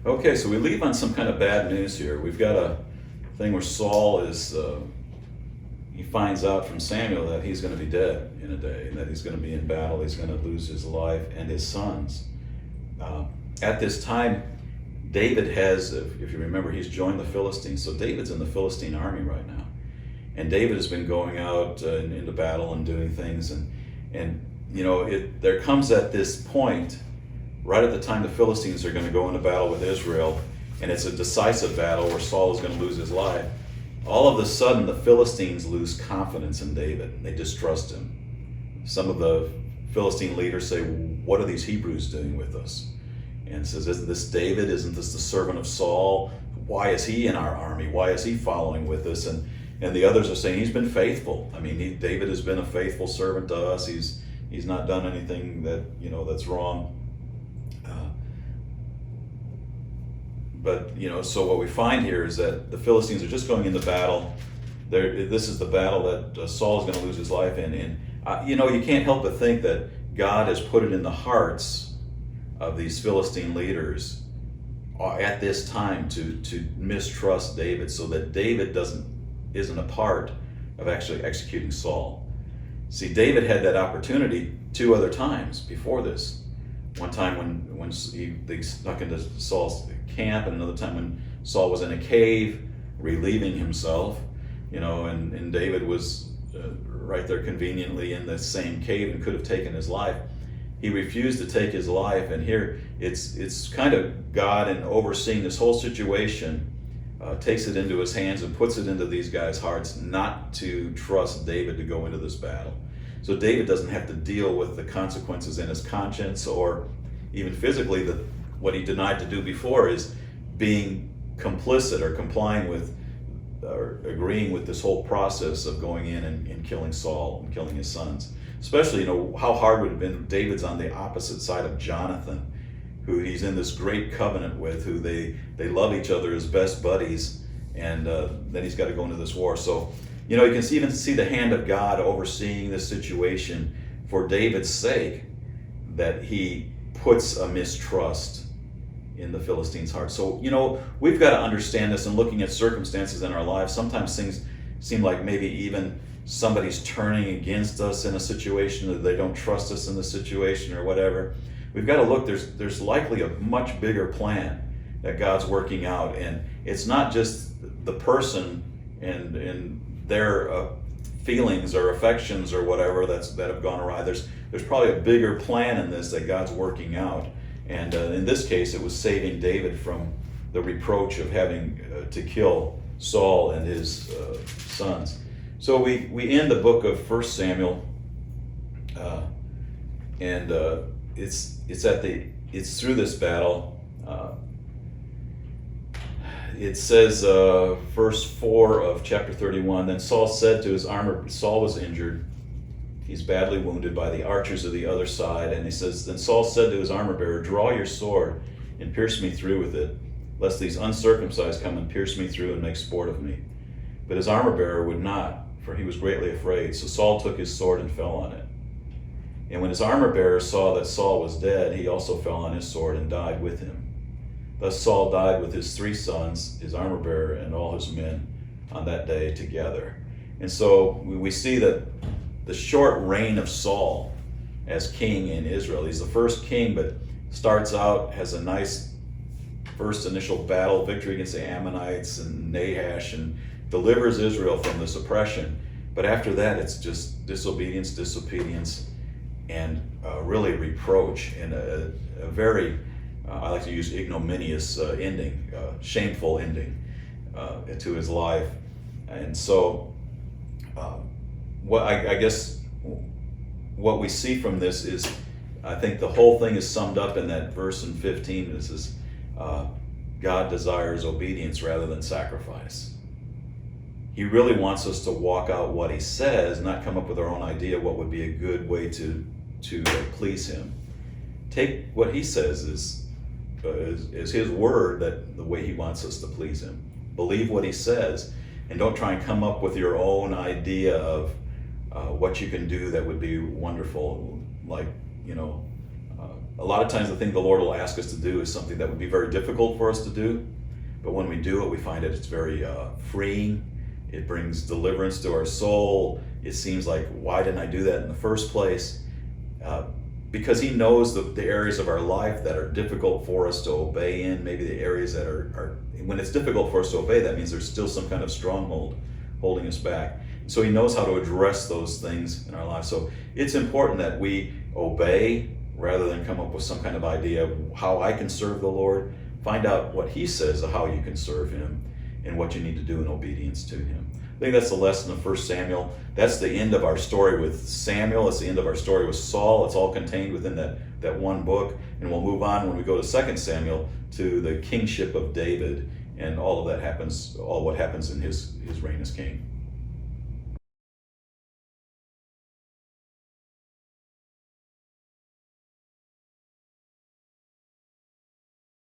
Okay, so we leave on some kind of bad news here. We've got a thing where Saul is, he finds out from Samuel that he's going to be dead in a day, and that he's going to be in battle, he's going to lose his life and his sons. At this time, David has, if you remember, he's joined the Philistines. So David's in the Philistine army right now. And David has been going out into battle and doing things. And there comes at this point, right at the time the Philistines are going to go into battle with Israel, and it's a decisive battle where Saul is going to lose his life. All of a sudden, the Philistines lose confidence in David. They distrust him. Some of the Philistine leaders say, "What are these Hebrews doing with us?" And says, "Isn't this David? Isn't this the servant of Saul? Why is he in our army? Why is he following with us?" And the others are saying, "He's been faithful. I mean, David has been a faithful servant to us. He's not done anything that's wrong." So what we find here is that the Philistines are just going into battle. This is the battle that Saul is going to lose his life in. And you can't help but think that God has put it in the hearts of these Philistine leaders at this time to mistrust David, so that David isn't a part of actually executing Saul. See, David had that opportunity 2 other times before this. One time when they snuck into Saul's camp, and another time when Saul was in a cave relieving himself, and David was right there conveniently in the same cave and could have taken his life. He refused to take his life, and here it's kind of God, in overseeing this whole situation, takes it into his hands and puts it into these guys' hearts not to trust David to go into this battle. So David doesn't have to deal with the consequences in his conscience, or even physically. What he denied to do before is being complicit or complying with or agreeing with this whole process of going in and killing Saul and killing his sons. Especially, how hard would it have been. David's on the opposite side of Jonathan, who he's in this great covenant with, who they love each other as best buddies, and then he's got to go into this war. So, you can even see the hand of God overseeing this situation for David's sake, that he puts a mistrust in the Philistines' heart. So, we've got to understand this, and looking at circumstances in our lives, sometimes things seem like maybe even somebody's turning against us in a situation, that they don't trust us in the situation or whatever. We've got to look, there's likely a much bigger plan that God's working out, and it's not just the person and their feelings or affections or whatever that have gone awry. There's probably a bigger plan in this that God's working out, and in this case it was saving David from the reproach of having to kill Saul and his sons. So we end the book of 1 Samuel, and it's through this battle. It says, verse 4 of chapter 31, "Then Saul said to his armor," Saul was injured, he's badly wounded by the archers of the other side, and he says, "Then Saul said to his armor bearer, 'Draw your sword and pierce me through with it, lest these uncircumcised come and pierce me through and make sport of me.' But his armor bearer would not, for he was greatly afraid. So Saul took his sword and fell on it. And when his armor bearer saw that Saul was dead, he also fell on his sword and died with him. Thus Saul died with his 3 sons, his armor bearer, and all his men on that day together." And so we see that the short reign of Saul as king in Israel, he's the first king, but starts out, has a nice first initial battle victory against the Ammonites and Nahash, and delivers Israel from this oppression. But after that, it's just disobedience, and really reproach, and a very, I like to use ignominious ending, shameful ending to his life. And so I guess what we see from this is, I think the whole thing is summed up in that verse in 15. This is, God desires obedience rather than sacrifice. He really wants us to walk out what he says, not come up with our own idea what would be a good way to please him. Take what he says is his word, that the way he wants us to please him. Believe what he says, and don't try and come up with your own idea of what you can do that would be wonderful, like A lot of times the thing the Lord will ask us to do is something that would be very difficult for us to do, but when we do it, we find that it's very freeing. It brings deliverance to our soul. It seems like, why didn't I do that in the first place? Because he knows the areas of our life that are difficult for us to obey in, maybe the areas that are, when it's difficult for us to obey, that means there's still some kind of stronghold holding us back. So he knows how to address those things in our lives. So it's important that we obey rather than come up with some kind of idea of how I can serve the Lord. Find out what he says of how you can serve him and what you need to do in obedience to him. I think that's the lesson of 1 Samuel. That's the end of our story with Samuel. It's the end of our story with Saul. It's all contained within that one book. And we'll move on when we go to 2 Samuel to the kingship of David, and all of that happens, all what happens in his reign as king.